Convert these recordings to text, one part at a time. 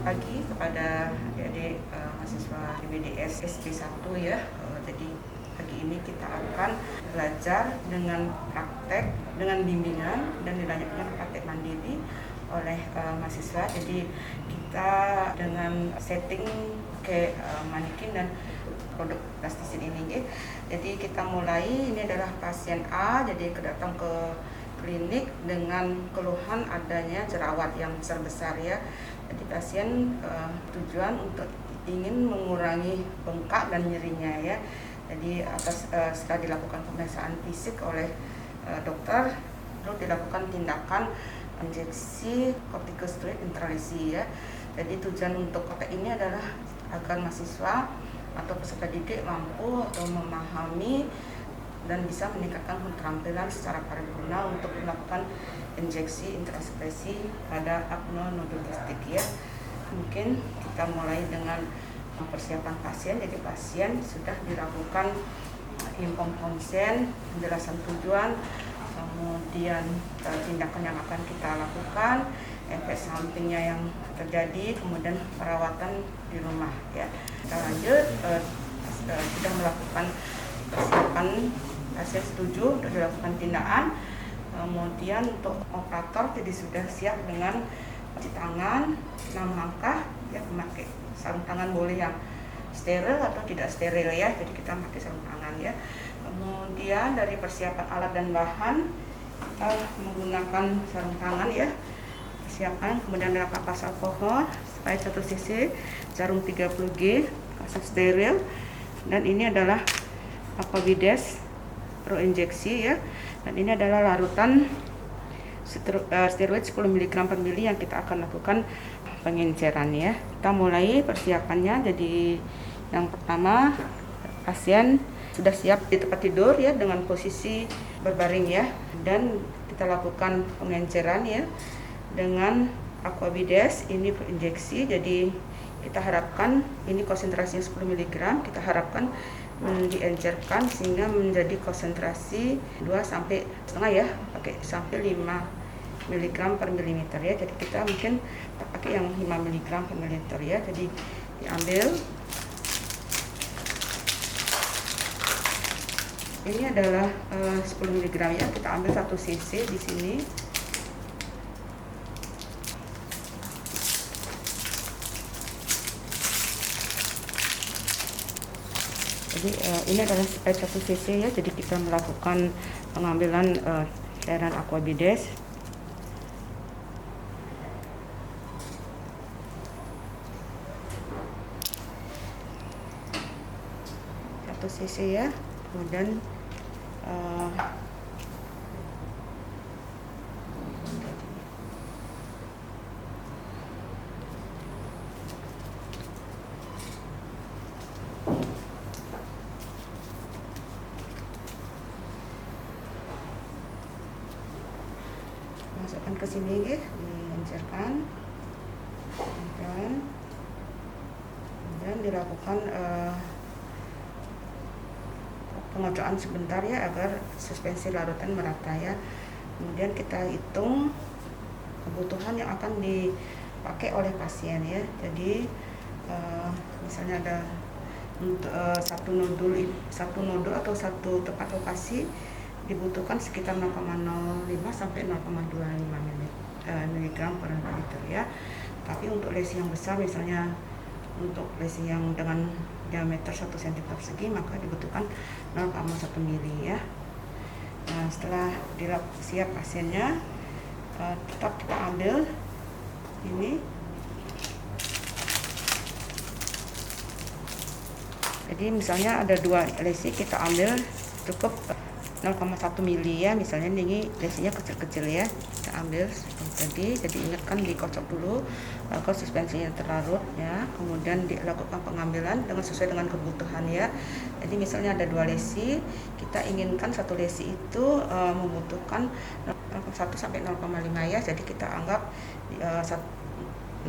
Selamat pagi kepada adik-adik mahasiswa BDS SP1 ya. Jadi pagi ini kita akan belajar dengan praktek, dengan bimbingan dan dilanjutkan praktek mandiri oleh mahasiswa. Jadi kita dengan setting ke manekin dan produk plastisin ini. Jadi kita mulai, ini adalah pasien A, jadi datang ke klinik dengan keluhan adanya jerawat yang besar-besar ya. Jadi pasien tujuan untuk ingin mengurangi bengkak dan nyerinya ya. Jadi setelah dilakukan pemeriksaan fisik oleh dokter, lalu dilakukan tindakan injeksi kortikosteroid intralesi ya. Jadi tujuan untuk ini adalah agar mahasiswa atau peserta didik mampu atau memahami dan bisa meningkatkan keterampilan secara paripurna untuk melakukan injeksi intrasekresi pada apno nodul kistik ya. Mungkin kita mulai dengan persiapan pasien. Jadi pasien sudah dilakukan inform konsen, penjelasan tujuan, kemudian tindakan yang akan kita lakukan, efek sampingnya yang terjadi, kemudian perawatan di rumah ya. Kita lanjut, sudah melakukan persiapan, pasien setuju untuk dilakukan tindakan. Kemudian untuk operator jadi sudah siap dengan cuci tangan 6 langkah ya, memakai sarung tangan boleh yang steril atau tidak steril ya, jadi kita pakai sarung tangan ya. Kemudian dari persiapan alat dan bahan, kita menggunakan sarung tangan ya, persiapan. Kemudian ada kapas alkohol supaya 1 cc, jarum 30G, kasus steril, dan ini adalah Aquabides Pro injeksi ya, dan ini adalah larutan steroid 10 mg per mili yang kita akan lakukan pengenceran ya. Kita mulai persiapannya. Jadi yang pertama, pasien sudah siap di tempat tidur ya dengan posisi berbaring ya, dan kita lakukan pengenceran ya dengan Aquabides ini injeksi. Jadi kita harapkan ini konsentrasinya 10 mg, kita harapkan diencerkan sehingga menjadi konsentrasi 2,5 ya, pakai sampai 5 mg per milimeter ya. Jadi kita mungkin pakai yang 5 mg per mililiter ya. Jadi diambil, ini adalah 10 mg ya, kita ambil 1 cc di sini. Jadi ini adalah 1 cc ya, jadi kita melakukan pengambilan cairan Aquabides. Satu cc ya, kemudian masukkan ke sini ya, dilancarkan dan dilakukan pengocokan sebentar ya agar suspensi larutan merata ya. Kemudian kita hitung kebutuhan yang akan dipakai oleh pasien ya. Jadi misalnya ada satu nodul atau satu tempat lokasi dibutuhkan sekitar 0,05 sampai 0,25 mg per liter ya. Tapi untuk lesi yang besar, misalnya untuk lesi yang dengan diameter 1 cm persegi, maka dibutuhkan 0,1 mili ya. Nah, setelah siap pasiennya, tetap kita ambil ini. Jadi misalnya ada 2 lesi, kita ambil cukup 0,1 mili ya, misalnya ini lesinya kecil-kecil ya, kita ambil tadi. Jadi ingatkan dikocok dulu agar suspensinya terlarut ya, kemudian dilakukan pengambilan dengan sesuai dengan kebutuhan ya. Jadi misalnya ada 2 lesi, kita inginkan 1 lesi itu membutuhkan 0,1 sampai 0,5 ya, jadi kita anggap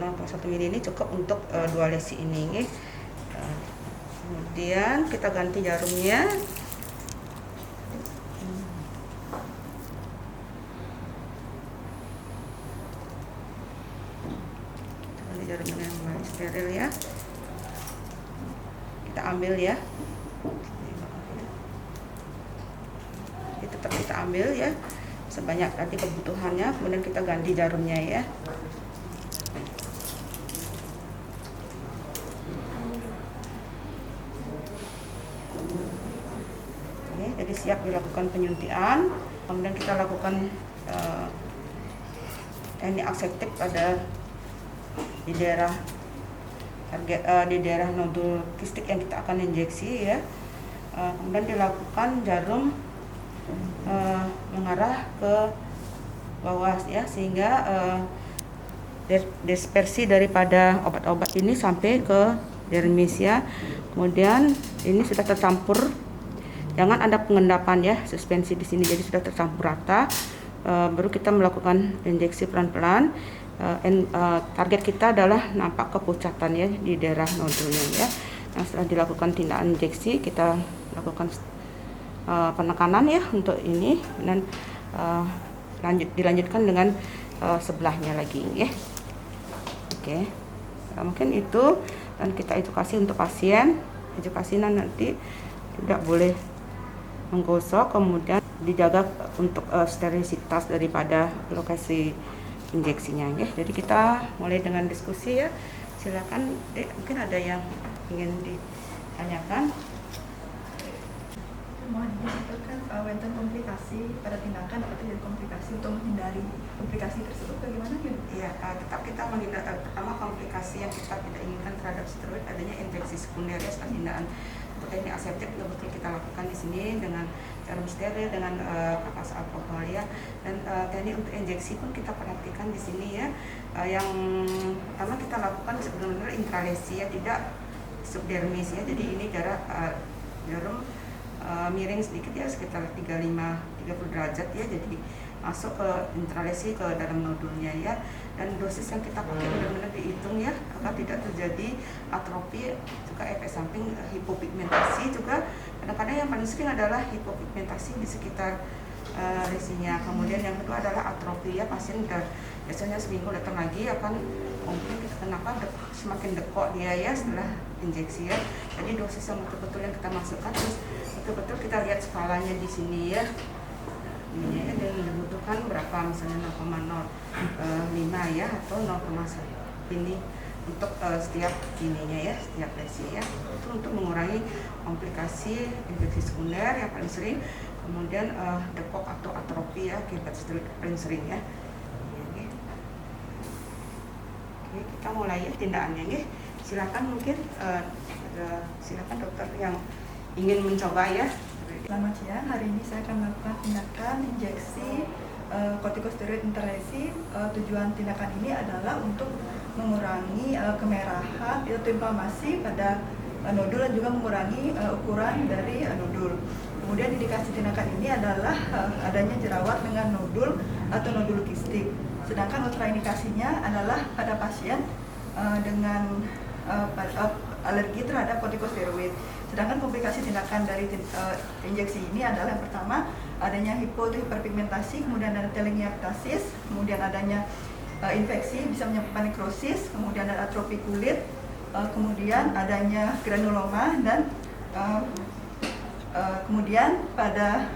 0,1 mili ini cukup untuk 2 lesi ini. Kemudian kita ganti jarumnya. Jarumnya yang steril ya. Kita ambil ya. Jadi tetap kita ambil ya sebanyak tadi kebutuhannya, kemudian kita ganti jarumnya ya. Oke, jadi siap dilakukan penyuntikan. Kemudian kita lakukan teknik aseptik pada di daerah di daerah nodul kistik yang kita akan injeksi ya. Kemudian dilakukan jarum mengarah ke bawah ya, sehingga dispersi daripada obat-obat ini sampai ke dermis ya. Kemudian ini sudah tercampur, jangan ada pengendapan ya, suspensi di sini, jadi sudah tercampur rata. Baru kita melakukan injeksi pelan-pelan. Target kita adalah nampak kepucatan ya di daerah nodulnya ya. Nah, setelah dilakukan tindakan injeksi, kita lakukan penekanan ya untuk ini, dan dilanjutkan dengan sebelahnya lagi ya. Oke, mungkin itu, dan kita edukasi untuk pasien, edukasinya nanti tidak boleh menggosok, kemudian dijaga untuk sterilitas daripada lokasi injeksinya ya. Jadi kita mulai dengan diskusi ya. Silakan Dek, mungkin ada yang ingin ditanyakan. Mohon diberitahukan wonten komplikasi pada tindakan atau terjadi komplikasi, untuk menghindari komplikasi tersebut bagaimana ya? Iya, tetap kita menghindari. Pertama, komplikasi yang kita tidak inginkan terhadap steroid adanya infeksi sekunder ya setelah tindakan. Untuk teknik aseptik betul kita lakukan di sini dengan jarum steril, dengan kapas alkohol ya, dan teknik untuk injeksi pun kita perhatikan di sini ya. Yang pertama kita lakukan sebenarnya intralesi ya, tidak subdermis ya. Jadi ini jarak jarum miring sedikit ya, sekitar 30 derajat ya, jadi masuk ke intralesi ke dalam nodulnya ya. Dan dosis yang kita pakai benar-benar dihitung ya, agar tidak terjadi atrofi, juga efek samping hipopigmentasi juga. Kadang-kadang yang paling sering adalah hipopigmentasi di sekitar lesinya. Kemudian yang kedua adalah atrofi ya, pasien biasanya seminggu datang lagi akan komplain, kenapa semakin dekok dia ya setelah injeksi ya. Jadi dosis yang betul-betul yang kita masukkan, terus betul-betul kita lihat skalanya di sini ya. Ini ya, dan dibutuhkan berapa, misalnya 0,05 ya, atau 0,1 ini untuk setiap ininya ya, setiap lesi ya. Itu untuk mengurangi komplikasi infeksi sekunder yang paling sering, kemudian dekok atau atrofi ya, akibat steroid paling sering ya. Oke, kita mulai ya tindakannya ya. Silakan mungkin silakan dokter yang ingin mencoba ya. Selamat siang, hari ini saya akan melakukan tindakan injeksi kortikosteroid intralesi. Tujuan tindakan ini adalah untuk mengurangi kemerahan atau inflamasi pada nodul, dan juga mengurangi ukuran dari nodul. Kemudian indikasi tindakan ini adalah adanya jerawat dengan nodul atau nodul kistik. Sedangkan kontraindikasinya adalah pada pasien dengan alergi terhadap kortikosteroid. Sedangkan komplikasi tindakan dari injeksi ini adalah yang pertama adanya hiperpigmentasi, kemudian ada telangiectasis, kemudian adanya infeksi bisa menyebabkan nekrosis, kemudian ada atrofi kulit, kemudian adanya granuloma, dan kemudian pada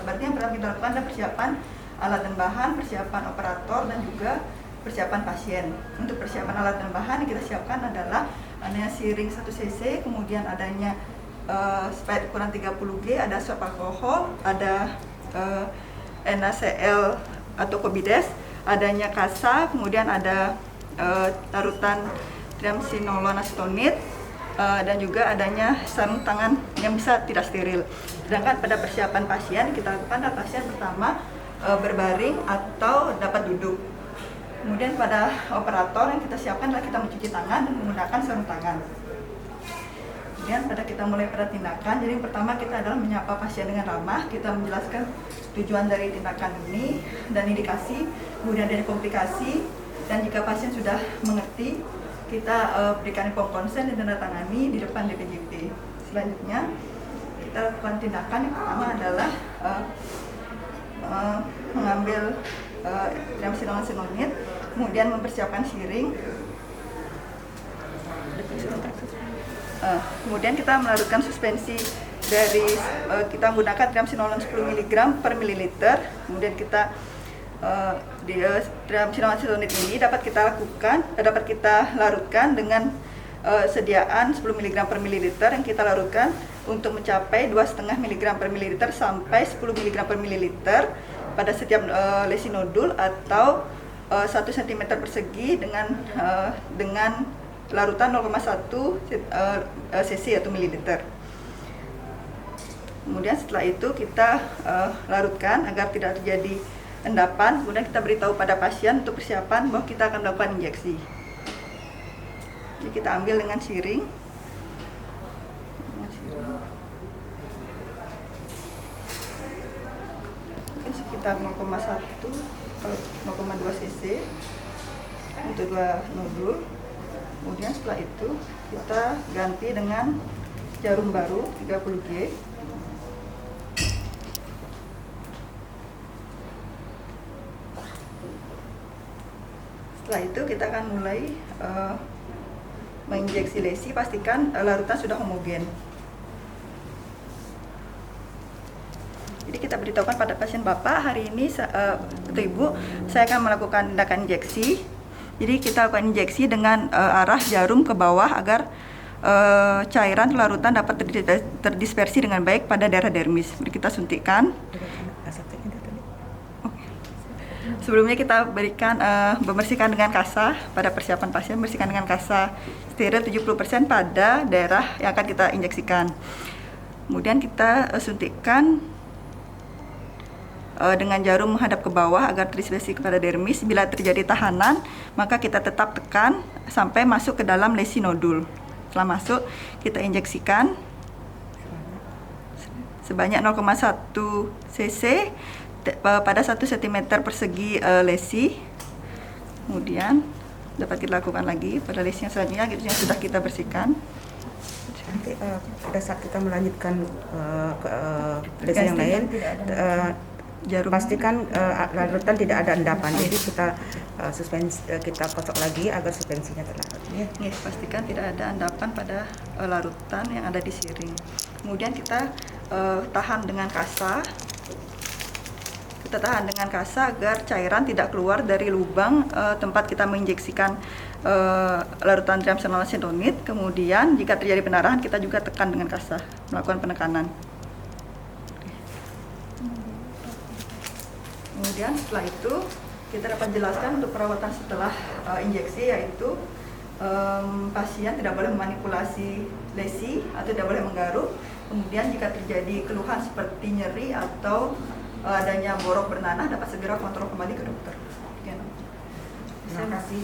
berarti yang pertama kita lakukan adalah persiapan alat dan bahan, persiapan operator, dan juga persiapan pasien. Untuk persiapan alat dan bahan yang kita siapkan adalah adanya siring 1 cc, kemudian adanya spray ukuran 30G, ada swab alkohol, ada NaCl atau Cobides, adanya kasa, kemudian ada larutan triamcinolone acetonide, dan juga adanya sarung tangan yang bisa tidak steril. Sedangkan pada persiapan pasien kita lakukan adalah pasien pertama berbaring atau dapat duduk. Kemudian pada operator yang kita siapkan adalah kita mencuci tangan dan menggunakan sarung tangan. Kemudian pada kita mulai pada tindakan, jadi yang pertama kita adalah menyapa pasien dengan ramah, kita menjelaskan tujuan dari tindakan ini dan indikasi, kemudian dari komplikasi, dan jika pasien sudah mengerti, kita berikan form konsen dan tanda-tangani di depan DPJP. Selanjutnya kita lakukan tindakan yang pertama adalah mengambil triamcinolone acetonide, kemudian mempersiapkan siring, Kemudian kita melarutkan suspensi dari kita menggunakan triamcinolone 10 mg per mililiter. Kemudian kita triamcinolone acetonit ini dapat kita larutkan dengan sediaan 10 mg per mililiter yang kita larutkan untuk mencapai 2,5 mg per mililiter sampai 10 mg per mililiter pada setiap lesi nodul atau 1 cm persegi dengan larutan 0,1 cc atau mililiter. Kemudian setelah itu kita larutkan agar tidak terjadi endapan. Kemudian kita beritahu pada pasien untuk persiapan bahwa kita akan melakukan injeksi. Jadi kita ambil dengan siring. Mungkin sekitar 0,1 atau 0,2 cc untuk 2 nodul. Kemudian setelah itu kita ganti dengan jarum baru 30G. Setelah itu kita akan mulai menginjeksi lesi, pastikan larutan sudah homogen. Jadi kita beritahukan pada pasien Bapak, hari ini atau Ibu, saya akan melakukan tindakan injeksi. Jadi kita lakukan injeksi dengan arah jarum ke bawah agar cairan larutan dapat terdispersi dengan baik pada daerah dermis. Jadi kita suntikkan. Sebelumnya kita berikan membersihkan dengan kasa pada persiapan pasien, bersihkan dengan kasa steril 70% pada daerah yang akan kita injeksikan. Kemudian kita suntikkan dengan jarum menghadap ke bawah agar terdispersi kepada dermis. Bila terjadi tahanan, maka kita tetap tekan sampai masuk ke dalam lesi nodul. Setelah masuk, kita injeksikan sebanyak 0,1 cc pada 1 cm persegi lesi. Kemudian dapat kita lakukan lagi pada lesi yang selanjutnya yang sudah kita bersihkan. Nanti pada saat kita melanjutkan ke lesi yang lain, jarum pastikan larutan tidak ada endapan. Jadi kita kita kocok lagi agar suspensinya terlarut. Ya, pastikan tidak ada endapan pada larutan yang ada di siring. Kemudian kita tahan dengan kasa. Kita tahan dengan kasa agar cairan tidak keluar dari lubang tempat kita menginjeksikan larutan triamcinolone acetonit. Kemudian jika terjadi pendarahan, kita juga tekan dengan kasa, melakukan penekanan. Kemudian setelah itu kita dapat jelaskan untuk perawatan setelah injeksi, yaitu pasien tidak boleh memanipulasi lesi atau tidak boleh menggaruk. Kemudian jika terjadi keluhan seperti nyeri atau adanya borok bernanah, dapat segera kontrol kembali ke dokter. Terima kasih.